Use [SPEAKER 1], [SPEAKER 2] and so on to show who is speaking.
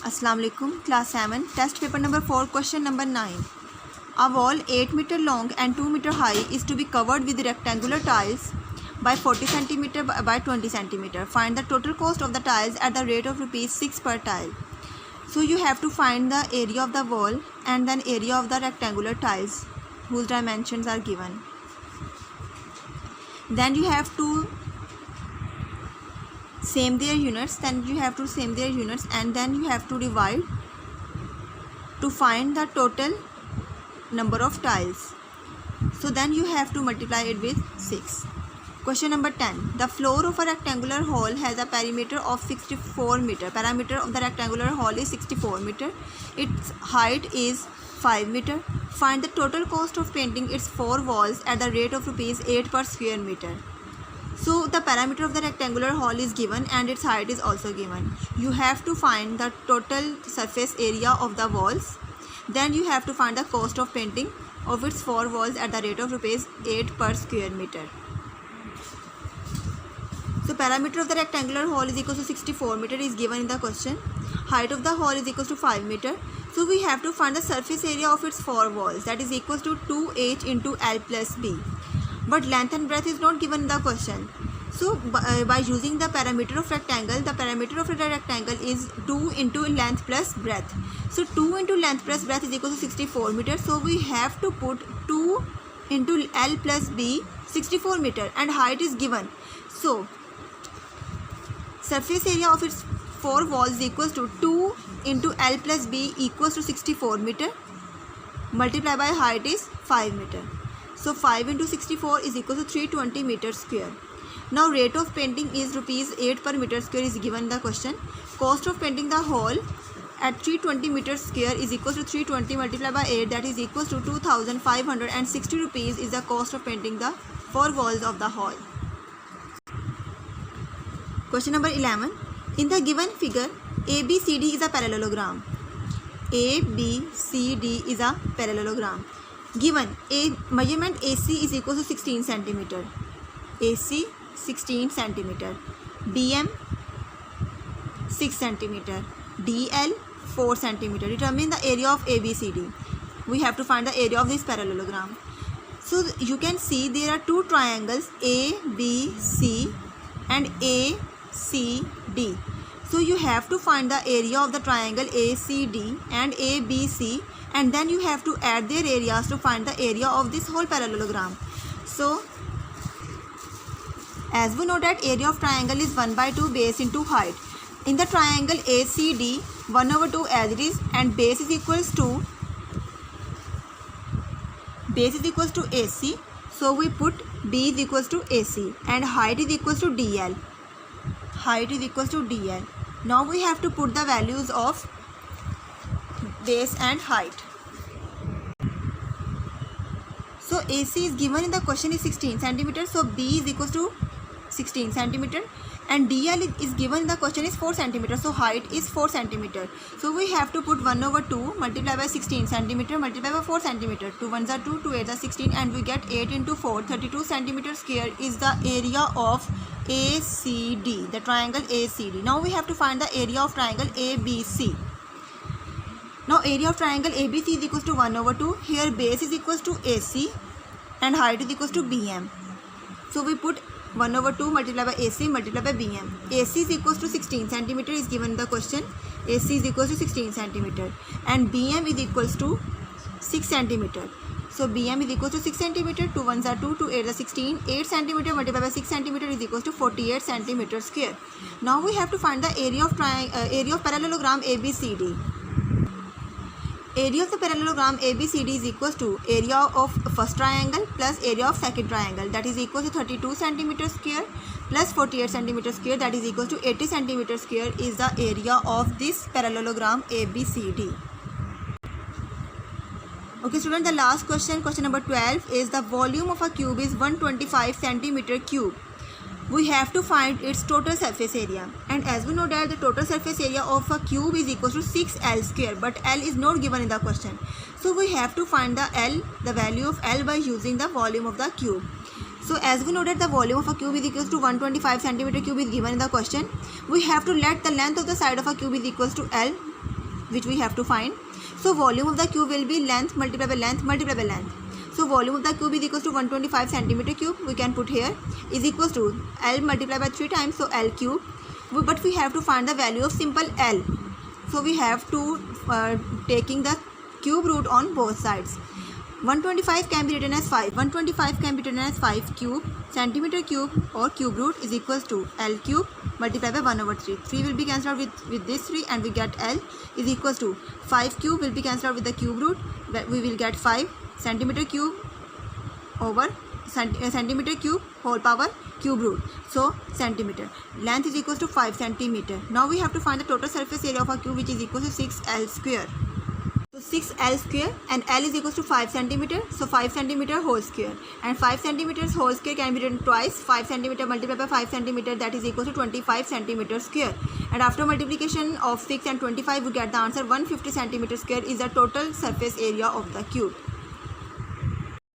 [SPEAKER 1] Assalamu alaikum, class 7, test paper number 4, question number 9. A wall 8 meter long and 2 meter high is to be covered with rectangular tiles by 40 centimeter by 20 centimeter. Find the total cost of the tiles at the rate of rupees 6 per tile. So you have to find the area of the wall and then area of the rectangular tiles whose dimensions are given. Then you have to same their units, and then you have to divide to find the total number of tiles. So then you have to multiply it with 6. Question number 10. The floor of a rectangular hall has a perimeter of 64 meter. Perimeter of the rectangular hall is 64 meter. Its height is 5 meter. Find the total cost of painting its 4 walls at the rate of rupees 8 per square meter. So the perimeter of the rectangular hall is given and its height is also given. You have to find the total surface area of the walls. Then you have to find the cost of painting of its 4 walls at the rate of rupees 8 per square meter. So perimeter of the rectangular hall is equal to 64 meter is given in the question. Height of the hall is equal to 5 meter. So we have to find the surface area of its 4 walls, that is equal to 2h into L plus B. But length and breadth is not given in the question. So by using the parameter of rectangle, the parameter of the rectangle is 2 into length plus breadth. So 2 into length plus breadth is equal to 64 meter. So we have to put 2 into L plus B, 64 meter, and height is given. So surface area of its 4 walls is equals to 2 into L plus B equals to 64 meter. Multiply by height is 5 meter. So 5 into 64 is equal to 320 meter square. Now rate of painting is rupees 8 per meter square is given in the question. Cost of painting the hall at 320 meter square is equal to 320 multiplied by 8, that is equal to 2560 rupees is the cost of painting the 4 walls of the hall. Question number 11. In the given figure, ABCD is a parallelogram. ABCD is a parallelogram. Given a measurement AC is equal to 16 centimeter. AC 16 centimeter. BM 6 centimeter. DL 4 centimeter. Determine the area of ABCD. We have to find the area of this parallelogram. So you can see there are 2 triangles ABC and ACD. So you have to find the area of the triangle ACD and ABC, and then you have to add their areas to find the area of this whole parallelogram. So as we know that area of triangle is 1 by 2 base into height. In the triangle ACD, 1 over 2 as it is, and base is equals to AC. So we put B is equals to AC and height is equals to DL. Height is equals to DL. Now we have to put the values of base and height. So AC is given in the question is 16 centimeter. So B is equals to 16 centimeter, and DL is given in the question is 4 centimeter. So height is 4 centimeter. So we have to put 1 over 2 multiply by 16 centimeter multiply by 4 centimeter. 2 1s are 2, 2 8s are 16, and we get 8 into 4, 32 centimeter square is the area of ACD, the triangle ACD. Now we have to find the area of triangle ABC. Now area of triangle ABC is equals to 1 over 2. Here base is equals to AC and height is equals to BM. So we put 1 over 2 multiplied by AC multiplied by BM. AC is equals to 16 centimeter is given in the question. AC is equals to 16 centimeter and BM is equals to 6 centimeter. So BM is equals to 6 centimeter. 2 1s are 2, 2 8s are 16. 8 centimeter multiplied by 6 centimeter is equals to 48 centimeter square. Now we have to find the area of parallelogram ABCD. Area of the parallelogram ABCD is equals to area of first triangle plus area of second triangle, that is equal to 32 centimeter square plus 48 centimeter square, that is equal to 80 centimeter square is the area of this parallelogram ABCD. Okay student, the last question, question number 12 is the volume of a cube is 125 centimeter cube. We have to find its total surface area, and as we know that the total surface area of a cube is equal to 6L square, but L is not given in the question. So we have to find the value of L by using the volume of the cube. So as we know that the volume of a cube is equals to 125 centimeter cube is given in the question, we have to let the length of the side of a cube is equals to L. which we have to find. So volume of the cube will be length multiplied by length multiplied by length. So volume of the cube is equals to 125 centimeter cube. We can put here is equals to L multiplied by 3 times, so L cube. But we have to find the value of simple L. So we have to taking the cube root on both sides. 125 can be written as 5. 125 can be written as 5 cube centimeter cube or cube root is equals to L cube multiplied by 1 over 3. 3 will be cancelled with this 3 and we get L is equals to 5 cube will be cancelled with the cube root. We will get 5 centimeter cube over centimeter cube whole power cube root. So centimeter. Length is equals to 5 centimeter. Now we have to find the total surface area of a cube, which is equal to 6L square. So 6L square, and L is equals to 5 centimeter. So 5 centimeter whole square, and 5 centimeters whole square can be written twice. 5 centimeter multiplied by 5 centimeter, that is equal to 25 centimeter square. And after multiplication of 6 and 25, we get the answer 150 centimeter square is the total surface area of the cube.